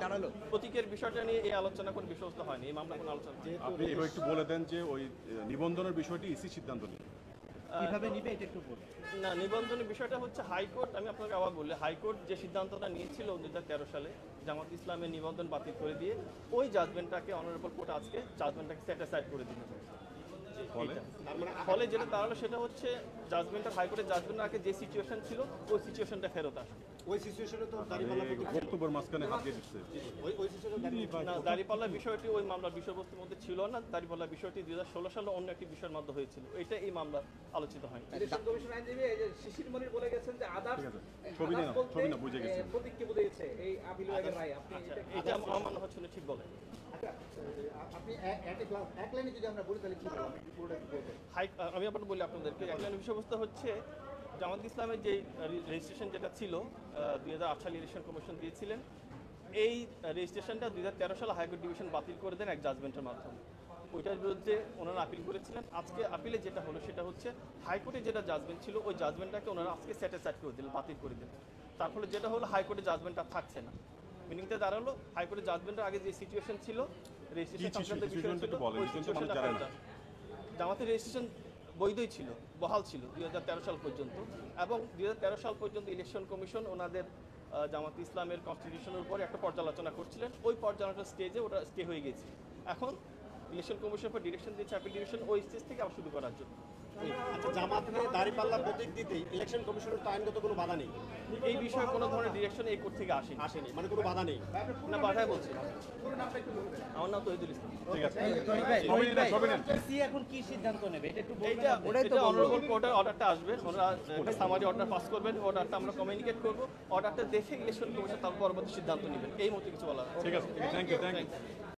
জানালো প্রতীকের বিষয়টা নিয়ে এই আলোচনা কোনো বিষয়বস্তু হয়নি, এই মামলা কোনো আলোচনা হয়নি। আপনি এবার একটু বলে দেন যে ওই নিবন্ধনের বিষয়টি ইসি সিদ্ধান্ত নিয়ে কিভাবে নিবে এটা একটু বলুন। না, নিবন্ধনের বিষয়টা হচ্ছে হাইকোর্ট, আমি আপনাকে আবার বললে হাইকোর্ট যে সিদ্ধান্তটা নিয়েছিল 2013 সালে জামাত ইসলামের নিবন্ধন বাতিল করে দিয়ে ওই জাজমেন্টটাকে অনারেবল কোর্ট আজকে জাজমেন্টটাকে সেট অ্যাসাইড করে দিল। ফলে ফলে যেটা দাঁড়ালো সেটা হচ্ছে জাজমেন্টের হাইকোর্টের জাজমেন্টের আগে যে সিচুয়েশন ছিল ওই সিচুয়েশনটা ফেরত আসে। ওই সিচুয়েশনে তো দাঁড়িপাল্লা বক্তব্যের মাঝখানে হাত দিয়ে দিচ্ছে। ওই সিচুয়েশনে না, দাঁড়িপাল্লা বিষয়টি ওই মামলার বিষয়বস্তুর মধ্যে ছিল না। দাঁড়িপাল্লা বিষয়টি 2016 সালে অন্য একটি বিষয়ের মধ্যে হয়েছিল, এটা এই মামলা আলোচিত হয়নি। ইলেকশন কমিশন আইনজীবী এই যে শিশির মনির বলে গেছেন যে আদার্স ঠিক আছে, ছবি না বুঝে গেছি। প্রতীককে বুঝে গেছে এই আপিল বিভাগের রায়। আপনি এটা আমার মনে হচ্ছে না ঠিক বলে। আপনি এক লাইনে যদি আমরা বলি তাহলে কি বলবো আপনি পুরোটা একটু বলবেন। আমি আবার বলি আপনাদেরকে, একটা বিষয়বস্তু হচ্ছে জামাত ইসলামের যে রেজিস্ট্রেশন যেটা ছিল 2008 সালে ইলেকশন কমিশন দিয়েছিলেন, এই রেজিস্ট্রেশনটা 2013 সালে হাইকোর্ট ডিভিশন বাতিল করে দেন এক জাজমেন্টের মাধ্যমে। ওইটার বিরুদ্ধে ওনারা আপিল করেছিলেন। আজকে আপিলে যেটা হলো সেটা হচ্ছে হাইকোর্টে যেটা জাজমেন্ট ছিল ওই জাজমেন্টটাকে ওনারা আজকে স্যাটিসফাইড করে দিলেন, বাতিল করে দিলেন। তার ফলে যেটা হলো হাইকোর্টে জাজমেন্টটা থাকছে না। মিনিংটা দাঁড়ালো হাইকোর্টের জাজমেন্টের আগে যে সিচুয়েশন ছিল রেজিস্ট্রেশন সংক্রান্ত বিষয় ছিল ওই সিচুয়েশনটা ফেরত আসে। জামাতের রেজিস্ট্রেশন বৈধই ছিল, বহাল ছিল 2013 সাল পর্যন্ত, এবং 2013 সাল পর্যন্ত ইলেকশন কমিশন ওনাদের জামাত ইসলামের কনস্টিটিউশনের উপরে একটা পর্যালোচনা করছিলেন। ওই পর্যালোচনার স্টেজে ওটা স্টে হয়ে গেছে। এখন ইলেকশন কমিশন পর ডিরেকশন দিয়েছে আপিল ডিভিশন ওই স্টেজ থেকে আবার শুরু করার জন্য। আচ্ছা, জামাতকে দাঁড়িপাল্লা প্রতীক দিতে ইলেকশন কমিশনের তো আইনগত কোনো বাধা নেই, এই বিষয়ে কোনো ধরনের ডিরেকশন এই কোর্ট থেকে আসেনি। মানে কোনো বাধা নেই। না, বাধাই বলছি না। আমার নাম তহিদুল ইসলাম। ঠিক আছে, ছবি নেন। ইসি এখন কি সিদ্ধান্ত নেবে এটা একটু বলবেন। এটা অনারেবল কোর্টের অর্ডারটা আসবে, ওনারা একটা সামারি অর্ডার পাস করবেন, অর্ডারটা আমরা কমিউনিকেট করবো, অর্ডারটা দেখে ইলেকশন কমিশন তার পরবর্তী সিদ্ধান্ত নেবেন। এই মতো কিছু বলা। ঠিক আছে, থ্যাংক ইউ।